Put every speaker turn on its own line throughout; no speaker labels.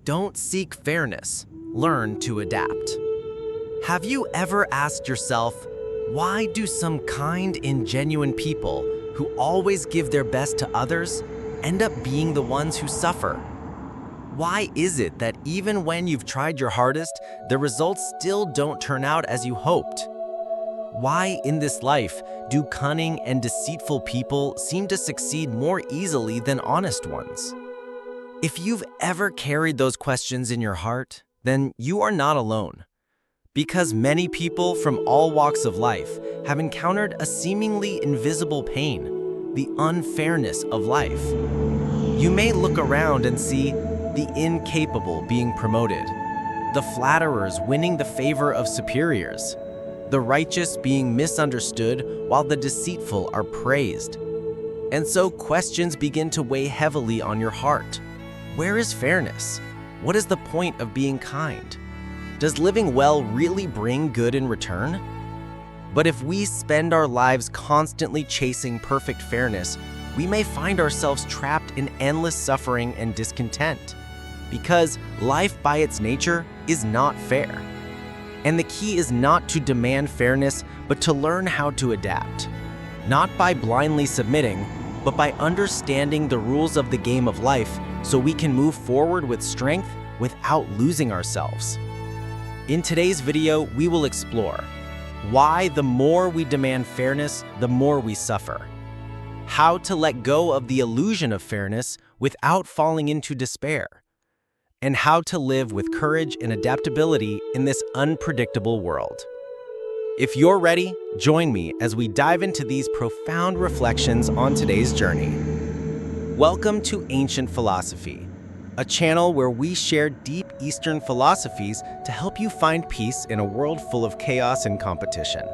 don't seek fairness, learn to adapt. Have you ever asked yourself, why do some kind and genuine people who always give their best to others end up being the ones who suffer? Why is it that even when you've tried your hardest, the results still don't turn out as you hoped? Why in this life do cunning and deceitful people seem to succeed more easily than honest ones? If you've ever carried those questions in your heart, then you are not alone. Because many people from all walks of life have encountered a seemingly invisible pain, the unfairness of life. You may look around and see the incapable being promoted, the flatterers winning the favor of superiors, the righteous being misunderstood while the deceitful are praised. And so questions begin to weigh heavily on your heart. Where is fairness? What is the point of being kind? Does living well really bring good in return? But if we spend our lives constantly chasing perfect fairness, we may find ourselves trapped in endless suffering and discontent, because life by its nature is not fair. And the key is not to demand fairness, but to learn how to adapt. Not by blindly submitting, but by understanding the rules of the game of life so we can move forward with strength without losing ourselves. In today's video, we will explore why the more we demand fairness, the more we suffer. How to let go of the illusion of fairness without falling into despair. And how to live with courage and adaptability in this unpredictable world. If you're ready, join me as we dive into these profound reflections on today's journey. Welcome to Ancient Philosophy, a channel where we share deep Eastern philosophies to help you find peace in a world full of chaos and competition.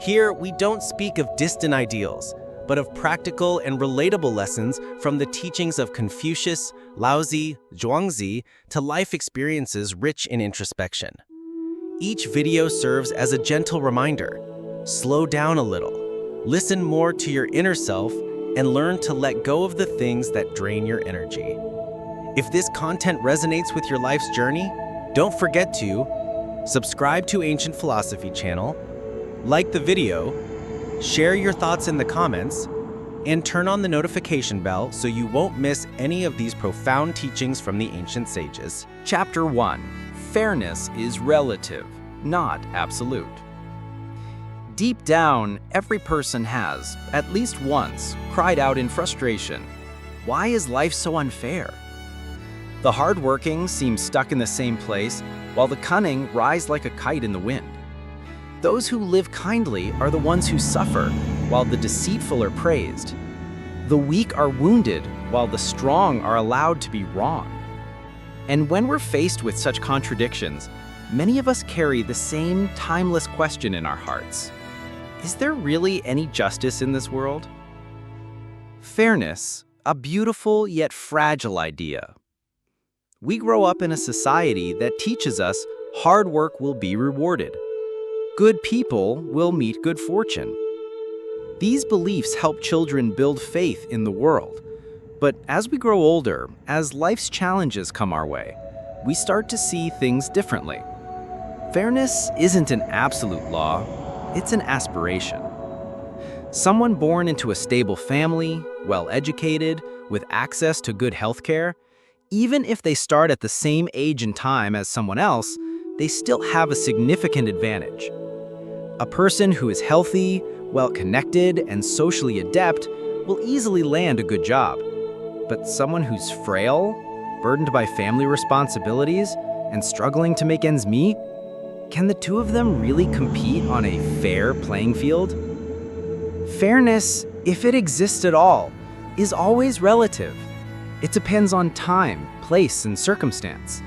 Here, we don't speak of distant ideals, but of practical and relatable lessons from the teachings of Confucius, Laozi, Zhuangzi, to life experiences rich in introspection. Each video serves as a gentle reminder. Slow down a little, listen more to your inner self, and learn to let go of the things that drain your energy. If this content resonates with your life's journey, don't forget to subscribe to Ancient Philosophy channel, like the video, share your thoughts in the comments, and turn on the notification bell so you won't miss any of these profound teachings from the ancient sages.
Chapter 1. Fairness is relative, not absolute. Deep down, every person has, at least once, cried out in frustration, "Why is life so unfair?" The hardworking seem stuck in the same place, while the cunning rise like a kite in the wind. Those who live kindly are the ones who suffer, while the deceitful are praised. The weak are wounded, while the strong are allowed to be wrong. And when we're faced with such contradictions, many of us carry the same timeless question in our hearts. Is there really any justice in this world? Fairness, a beautiful yet fragile idea. We grow up in a society that teaches us hard work will be rewarded. Good people will meet good fortune. These beliefs help children build faith in the world. But as we grow older, as life's challenges come our way, we start to see things differently. Fairness isn't an absolute law, it's an aspiration. Someone born into a stable family, well-educated, with access to good health care, even if they start at the same age and time as someone else, they still have a significant advantage. A person who is healthy, well-connected, and socially adept will easily land a good job. But someone who's frail, burdened by family responsibilities, and struggling to make ends meet, can the two of them really compete on a fair playing field? Fairness, if it exists at all, is always relative. It depends on time, place, and circumstance.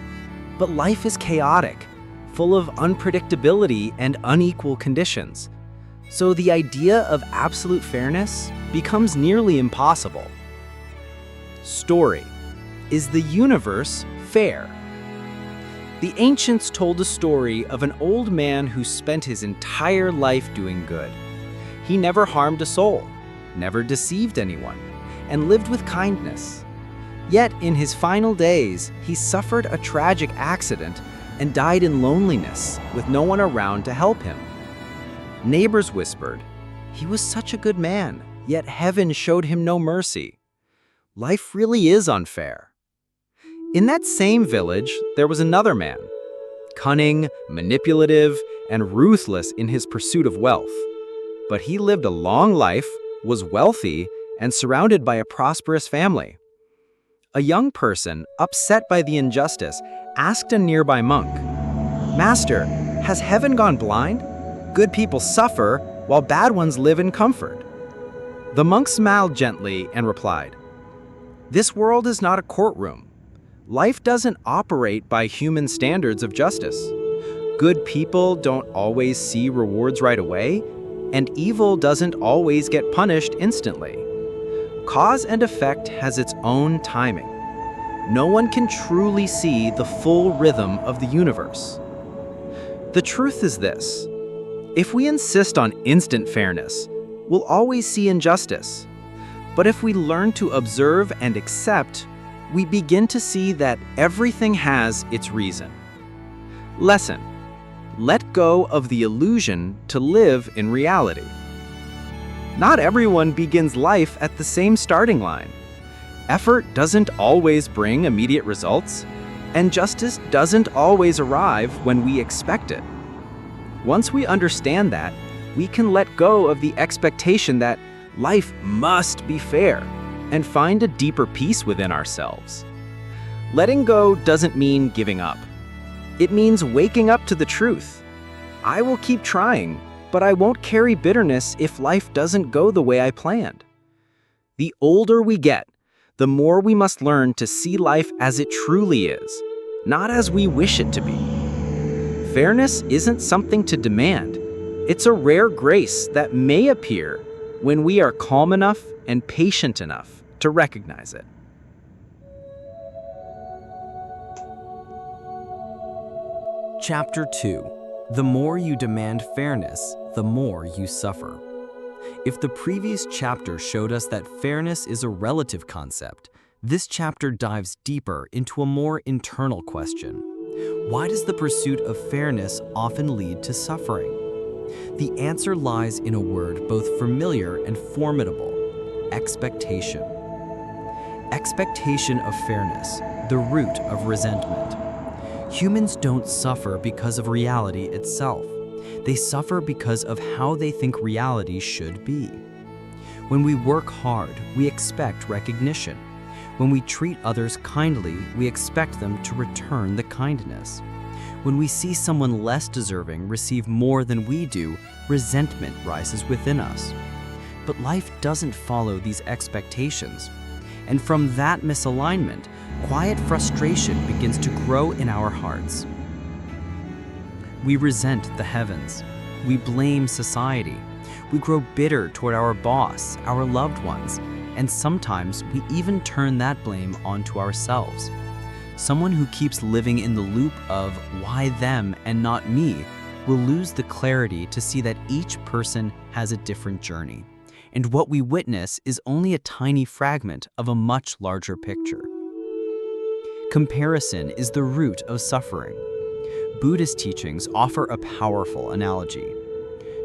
But life is chaotic, full of unpredictability and unequal conditions. So the idea of absolute fairness becomes nearly impossible. Story. Is the universe fair? The ancients told a story of an old man who spent his entire life doing good. He never harmed a soul, never deceived anyone, and lived with kindness. Yet, in his final days, he suffered a tragic accident and died in loneliness with no one around to help him. Neighbors whispered, "He was such a good man, yet heaven showed him no mercy." Life really is unfair. In that same village, there was another man, cunning, manipulative, and ruthless in his pursuit of wealth. But he lived a long life, was wealthy, and surrounded by a prosperous family. A young person, upset by the injustice, asked a nearby monk, "Master, has heaven gone blind? Good people suffer, while bad ones live in comfort." The monk smiled gently and replied, "This world is not a courtroom. Life doesn't operate by human standards of justice. Good people don't always see rewards right away, and evil doesn't always get punished instantly. Cause and effect has its own timing. No one can truly see the full rhythm of the universe." The truth is this: if we insist on instant fairness, we'll always see injustice. But if we learn to observe and accept, we begin to see that everything has its reason. Lesson: let go of the illusion to live in reality. Not everyone begins life at the same starting line. Effort doesn't always bring immediate results, and justice doesn't always arrive when we expect it. Once we understand that, we can let go of the expectation that life must be fair and find a deeper peace within ourselves. Letting go doesn't mean giving up. It means waking up to the truth. I will keep trying, but I won't carry bitterness if life doesn't go the way I planned. The older we get, the more we must learn to see life as it truly is, not as we wish it to be. Fairness isn't something to demand. It's a rare grace that may appear when we are calm enough and patient enough to recognize it.
Chapter 2. The more you demand fairness, the more you suffer. If the previous chapter showed us that fairness is a relative concept, this chapter dives deeper into a more internal question. Why does the pursuit of fairness often lead to suffering? The answer lies in a word both familiar and formidable: expectation. Expectation of fairness, the root of resentment. Humans don't suffer because of reality itself. They suffer because of how they think reality should be. When we work hard, we expect recognition. When we treat others kindly, we expect them to return the kindness. When we see someone less deserving receive more than we do, resentment rises within us. But life doesn't follow these expectations. And from that misalignment, quiet frustration begins to grow in our hearts. We resent the heavens. We blame society. We grow bitter toward our boss, our loved ones, and sometimes we even turn that blame onto ourselves. Someone who keeps living in the loop of why them and not me will lose the clarity to see that each person has a different journey, and what we witness is only a tiny fragment of a much larger picture. Comparison is the root of suffering. Buddhist teachings offer a powerful analogy.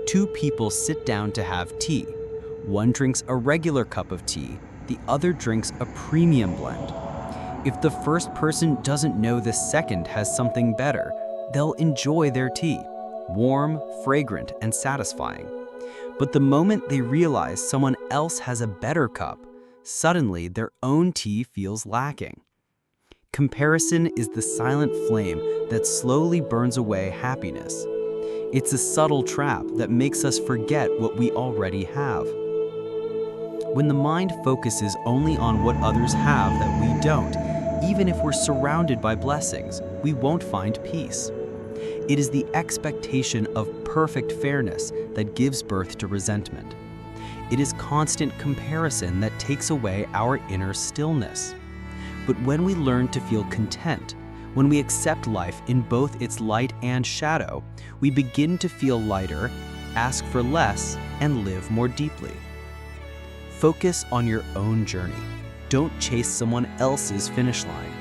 Two people sit down to have tea. One drinks a regular cup of tea, the other drinks a premium blend. If the first person doesn't know the second has something better, they'll enjoy their tea, warm, fragrant, and satisfying. But the moment they realize someone else has a better cup, suddenly their own tea feels lacking. Comparison is the silent flame that slowly burns away happiness. It's a subtle trap that makes us forget what we already have. When the mind focuses only on what others have that we don't, even if we're surrounded by blessings, we won't find peace. It is the expectation of perfect fairness that gives birth to resentment. It is constant comparison that takes away our inner stillness. But when we learn to feel content, when we accept life in both its light and shadow, we begin to feel lighter, ask for less, and live more deeply. Focus on your own journey.
don't chase someone else's finish line.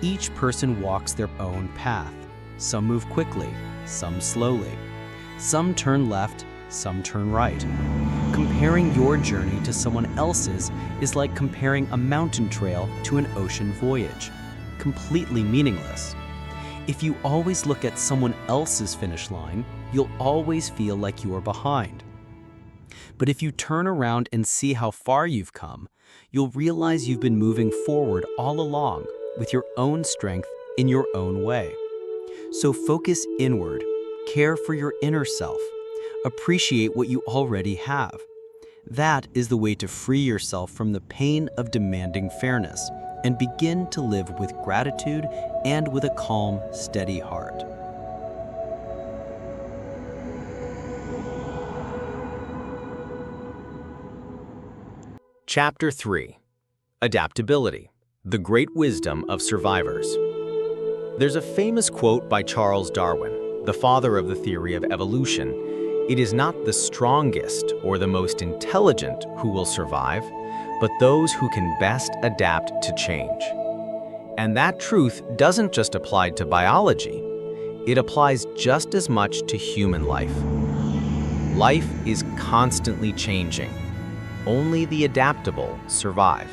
Each person walks their own path. Some move quickly, some slowly. Some turn left, some turn right. Comparing your journey to someone else's is like comparing a mountain trail to an ocean voyage. Completely meaningless. If you always look at someone else's finish line, you'll always feel like you are behind. But if you turn around and see how far you've come, you'll realize you've been moving forward all along with your own strength in your own way. So focus inward, care for your inner self, appreciate what you already have. That is the way to free yourself from the pain of demanding fairness and begin to live with gratitude and with a calm, steady heart.
Chapter 3. Adaptability, the great wisdom of survivors. There's a famous quote by Charles Darwin, the father of the theory of evolution. It is not the strongest or the most intelligent who will survive, but those who can best adapt to change. And that truth doesn't just apply to biology. It applies just as much to human life. Life is constantly changing. Only the adaptable survive.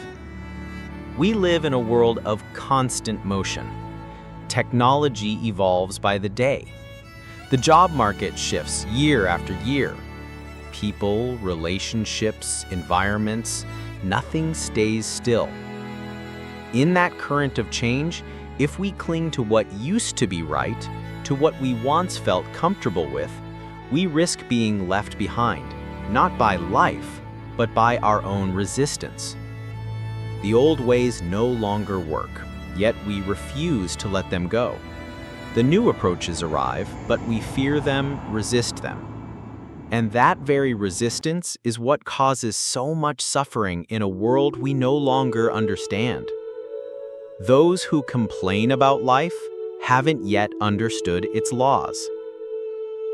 We live in a world of constant motion. Technology evolves by the day. The job market shifts year after year. People, relationships, environments, nothing stays still. In that current of change, if we cling to what used to be right, to what we once felt comfortable with, we risk being left behind, not by life, but by our own resistance. The old ways no longer work, yet we refuse to let them go. The new approaches arrive, but we fear them, resist them. And that very resistance is what causes so much suffering in a world we no longer understand. Those who complain about life haven't yet understood its laws.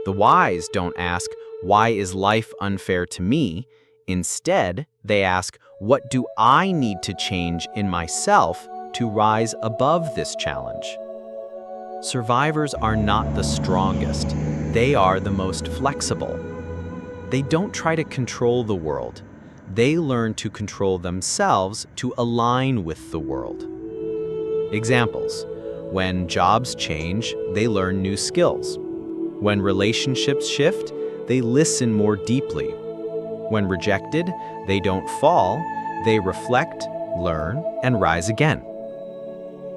The wise don't ask, "Why is life unfair to me?" Instead, they ask, "What do I need to change in myself to rise above this challenge?" Survivors are not the strongest. They are the most flexible. They don't try to control the world. They learn to control themselves to align with the world. Examples: when jobs change, they learn new skills. When relationships shift, they listen more deeply. When rejected, they don't fall, they reflect, learn, and rise again.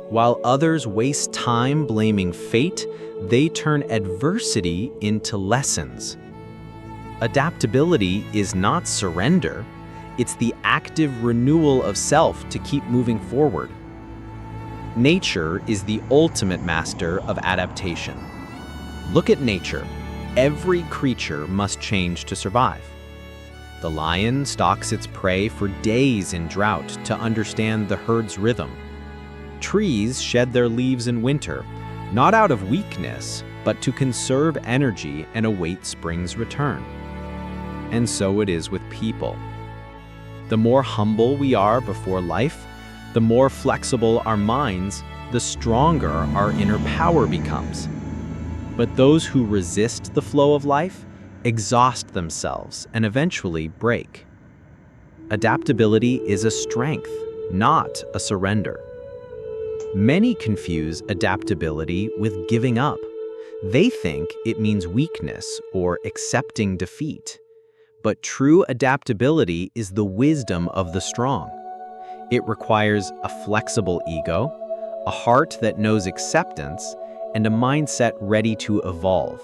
While others waste time blaming fate, they turn adversity into lessons. Adaptability is not surrender, it's the active renewal of self to keep moving forward. Nature is the ultimate master of adaptation. Look at nature. Every creature must change to survive. The lion stalks its prey for days in drought to understand the herd's rhythm. Trees shed their leaves in winter, not out of weakness, but to conserve energy and await spring's return. And so it is with people. The more humble we are before life, the more flexible our minds, the stronger our inner power becomes. But those who resist the flow of life exhaust themselves and eventually break. Adaptability is a strength, not a surrender. Many confuse adaptability with giving up. They think it means weakness or accepting defeat. But true adaptability is the wisdom of the strong. It requires a flexible ego, a heart that knows acceptance, and a mindset ready to evolve.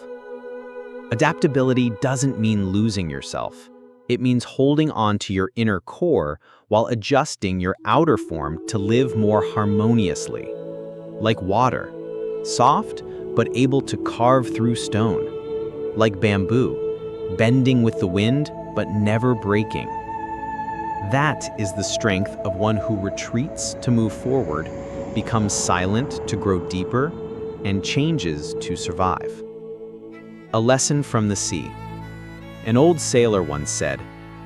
Adaptability doesn't mean losing yourself. It means holding on to your inner core while adjusting your outer form to live more harmoniously. Like water, soft but able to carve through stone. Like bamboo, bending with the wind but never breaking. That is the strength of one who retreats to move forward, becomes silent to grow deeper, and changes to survive. A lesson from the sea. An old sailor once said,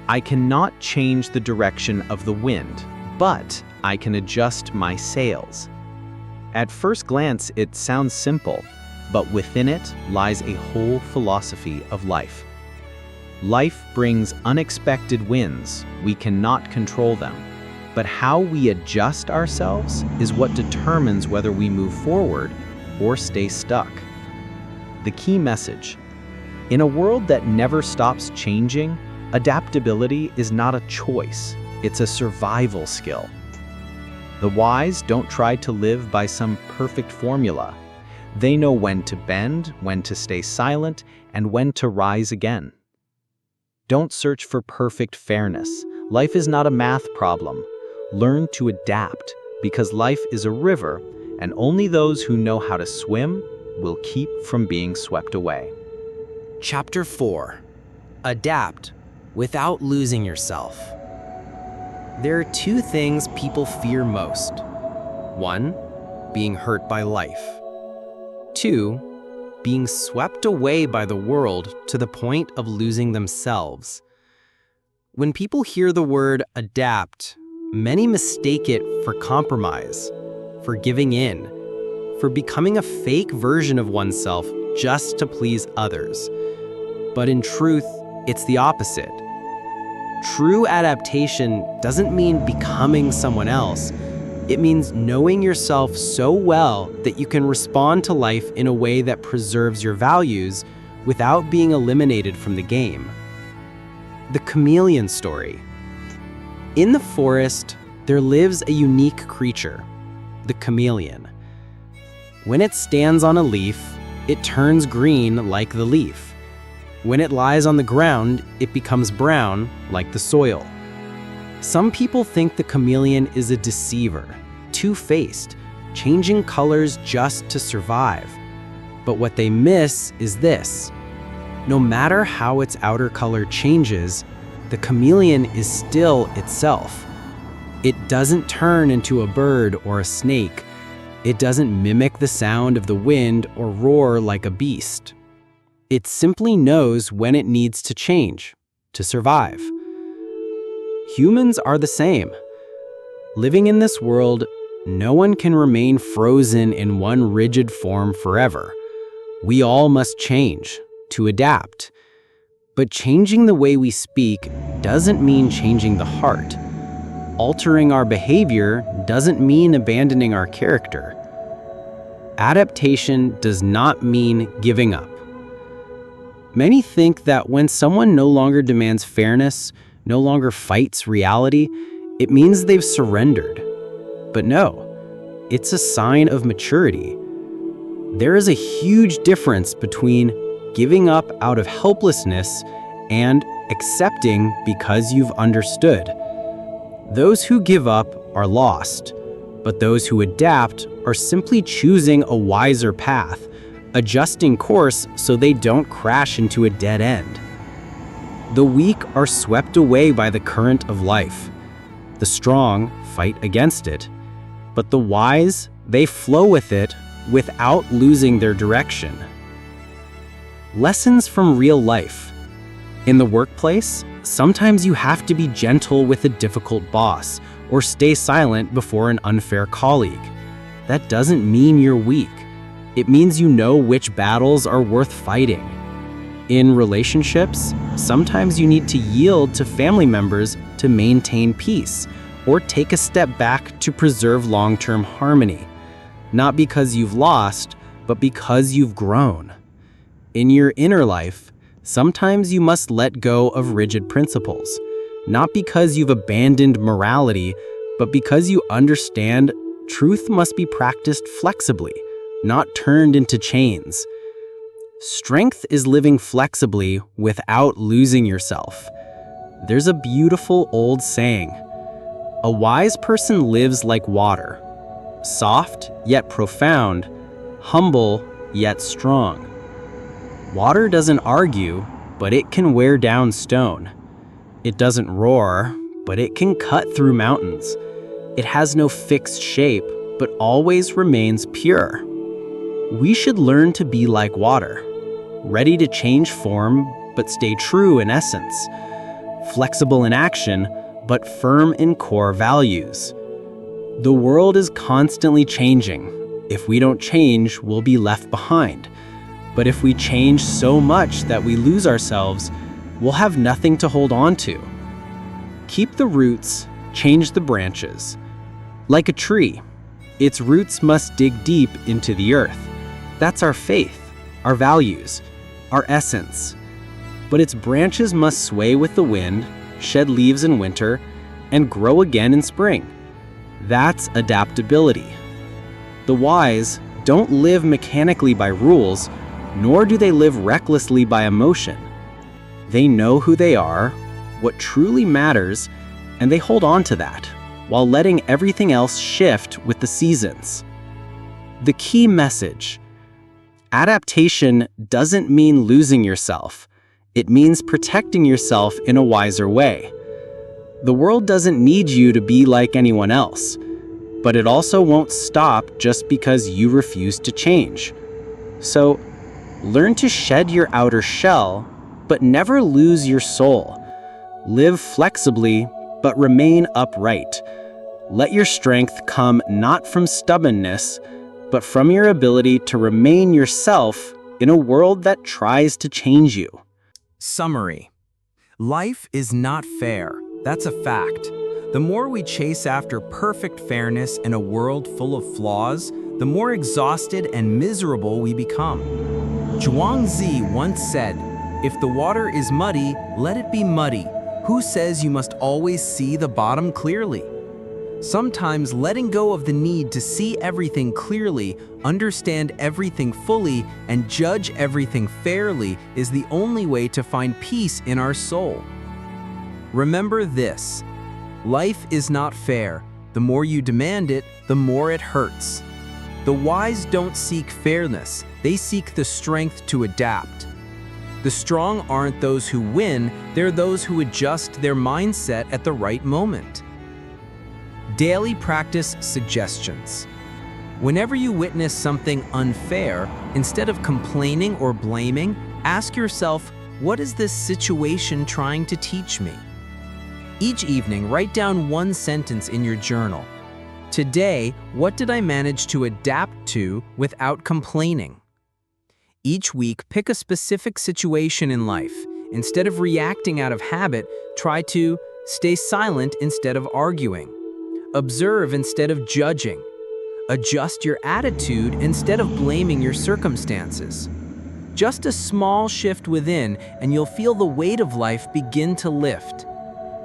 "I cannot change the direction of the wind,
but I can adjust my sails. At first glance, it sounds simple, but within it lies a whole philosophy of life. Life brings unexpected winds. We cannot control them. But how we adjust ourselves is what determines whether we move forward or stay stuck. The key message: in a world that never stops changing, adaptability is not a choice, it's a survival skill. The wise don't try to live by some perfect formula. They know when to bend, when to stay silent, and when to rise again. Don't search for perfect fairness. Life is not a math problem. Learn to adapt, because life is a river, and only those who know how to swim will keep from being swept away.
Chapter 4. Adapt without losing yourself. There are two things people fear most. 1. Being hurt by life. 2. Being swept away by the world to the point of losing themselves. When people hear the word adapt, many mistake it for compromise, for giving in, for becoming a fake version of oneself just to please others. But in truth, it's the opposite. True adaptation doesn't mean becoming someone else. It means knowing yourself so well that you can respond to life in a way that preserves your values without being eliminated from the game. The chameleon story. In the forest, there lives a unique creature, the chameleon. When it stands on a leaf, it turns green like the leaf. When it lies on the ground, it becomes brown like the soil. Some people think the chameleon is a deceiver, two-faced, changing colors just to survive. But what they miss is this: no matter how its outer color changes, the chameleon is still itself. It doesn't turn into a bird or a snake. It doesn't mimic the sound of the wind or roar like a beast. It simply knows when it needs to change, to survive. Humans are the same. Living in this world, no one can remain frozen in one rigid form forever. We all must change, to adapt. But changing the way we speak doesn't mean changing the heart. Altering our behavior doesn't mean abandoning our character. Adaptation does not mean giving up. Many think that when someone no longer demands fairness, no longer fights reality, it means they've surrendered. But no, it's a sign of maturity. There is a huge difference between giving up out of helplessness and accepting because you've understood. Those who give up are lost, but those who adapt are simply choosing a wiser path, adjusting course so they don't crash into a dead end. The weak are swept away by the current of life. The strong fight against it, but the wise, they flow with it without losing their direction. Lessons from real life. In the workplace, sometimes you have to be gentle with a difficult boss or stay silent before an unfair colleague. That doesn't mean you're weak. It means you know which battles are worth fighting. In relationships, sometimes you need to yield to family members to maintain peace, or take a step back to preserve long-term harmony. Not because you've lost, but because you've grown. In your inner life, sometimes you must let go of rigid principles, not because you've abandoned morality, but because you understand truth must be practiced flexibly, not turned into chains. Strength is living flexibly without losing yourself. There's a beautiful old saying: a wise person lives like water, soft yet profound, humble yet strong. Water doesn't argue, but it can wear down stone. It doesn't roar, but it can cut through mountains. It has no fixed shape, but always remains pure. We should learn to be like water, ready to change form, but stay true in essence, flexible in action,
but firm in core values. The world is constantly changing. If we don't change, we'll be left behind. But if we change so much that we lose ourselves, we'll have nothing to hold on to. Keep the roots, change the branches. Like a tree, its roots must dig deep into the earth. That's our faith, our values, our essence. But its branches must sway with the wind, shed leaves in winter, and grow again in spring. That's adaptability. The wise don't live mechanically by rules, nor do they live recklessly by emotion. They know who they are, what truly matters, and they hold on to that, while letting everything else shift with the seasons. The key message: adaptation doesn't mean losing yourself. It means protecting yourself in a wiser way. The world doesn't need you to be like anyone else, but it also won't stop just because you refuse to change. So, learn to shed your outer shell, but never lose your soul. Live flexibly, but remain upright. Let your strength come not from stubbornness, but from your ability to remain yourself in a world that tries to change you.
Summary. Life is not fair. That's a fact. The more we chase after perfect fairness in a world full of flaws, the more exhausted and miserable we become. Zhuangzi once said, "If the water is muddy, let it be muddy. Who says you must always see the bottom clearly?" Sometimes letting go of the need to see everything clearly, understand everything fully, and judge everything fairly is the only way to find peace in our soul. Remember this: life is not fair. The more you demand it, the more it hurts. The wise don't seek fairness, they seek the strength to adapt. The strong aren't those who win, they're those who adjust their mindset at the right moment. Daily practice suggestions. Whenever you witness something unfair, instead of complaining or blaming, ask yourself, what is this situation trying to teach me? Each evening, write down one sentence in your journal. Today, what did I manage to adapt to without complaining? Each week, pick a specific situation in life. Instead of reacting out of habit, try to stay silent instead of arguing. Observe instead of judging. Adjust your attitude instead of blaming your circumstances. Just a small shift within, and you'll feel the weight of life begin to lift.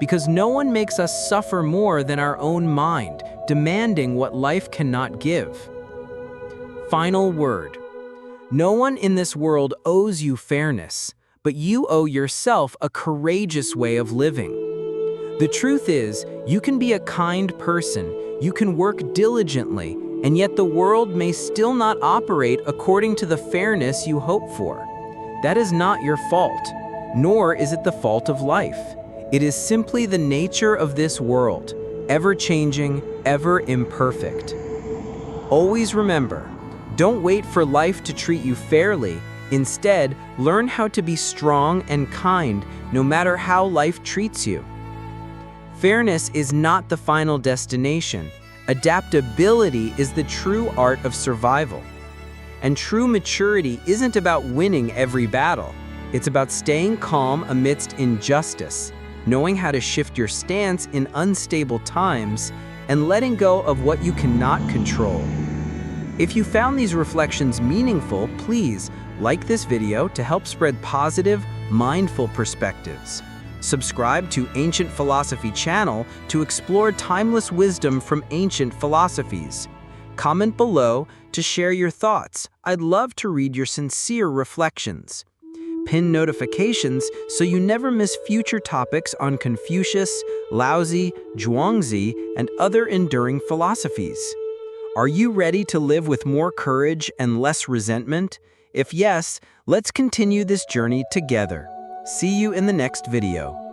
Because no one makes us suffer more than our own mind, demanding what life cannot give. Final word. No one in this world owes you fairness, but you owe yourself a courageous way of living. The truth is, you can be a kind person, you can work diligently, and yet the world may still not operate according to the fairness you hope for. That is not your fault, nor is it the fault of life. It is simply the nature of this world, ever-changing, ever-imperfect. Always remember, don't wait for life to treat you fairly. Instead, learn how to be strong and kind no matter how life treats you. Fairness is not the final destination. Adaptability is the true art of survival. And true maturity isn't about winning every battle. It's about staying calm amidst injustice, knowing how to shift your stance in unstable times, and letting go of what you cannot control. If you found these reflections meaningful, please like this video to help spread positive, mindful perspectives. Subscribe to Ancient Philosophy channel to explore timeless wisdom from ancient philosophies. Comment below to share your thoughts. I'd love to read your sincere reflections. Pin notifications so you never miss future topics on Confucius, Laozi, Zhuangzi, and other enduring philosophies. Are you ready to live with more courage and less resentment? If yes, let's continue this journey together. See you in the next video.